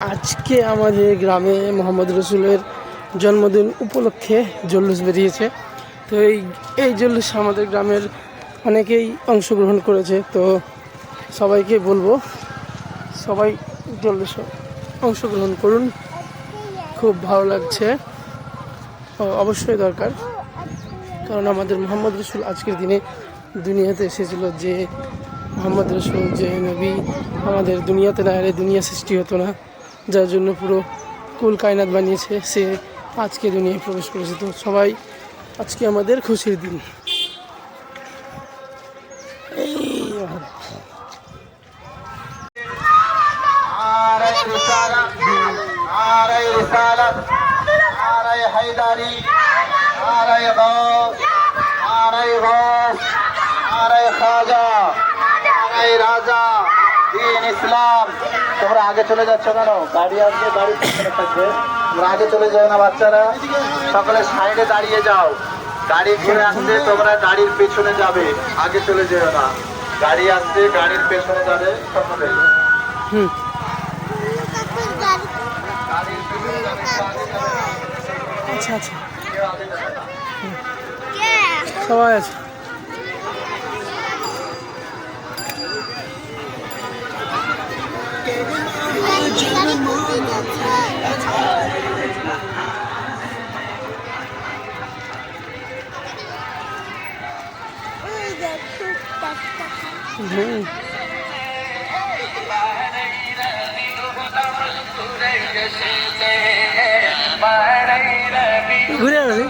আজকে আমাদের গ্রামে মোহাম্মদ রসুলের জন্মদিন উপলক্ষে জল্লুস বেরিয়েছে। তো এই জল্লুস আমাদের গ্রামের অনেকেই অংশগ্রহণ করেছে। তো সবাইকে বলবো সবাই জল্লুসে অংশগ্রহণ করুন, খুব ভালো লাগছে। অবশ্যই দরকার, কারণ আমাদের মোহাম্মদ রসুল আজকের দিনে দুনিয়াতে এসেছিল। যে মোহাম্মদ রসুল যে নবী আমাদের দুনিয়াতে না এলে দুনিয়া সৃষ্টি হতো না, যার জন্য পুরো কুল কায়নাত বানিয়েছে, সে আজকে দুনিয়ায় প্রবেশ করেছে। তো সবাই আজকে আমাদের খুশির দিন। রাজা দিন ইসলাম। তোমরা আগে চলে যাচ্ছ কেন? গাড়ি আসবে, গাড়ি পিছনে থাকবে, তোমরা আগে চলে যাও না। বাচ্চারা সকলে সাইডে দাঁড়িয়ে যাও। গাড়ি ঘুরে আসছে, তোমরা গাড়ির পেছনে যাবে, আগে চলে যেও না। গাড়ি আসছে, গাড়ির পেছনে যাবে সকলে। আচ্ছা আচ্ছা, সবাই আছে। ঘুরে আসি।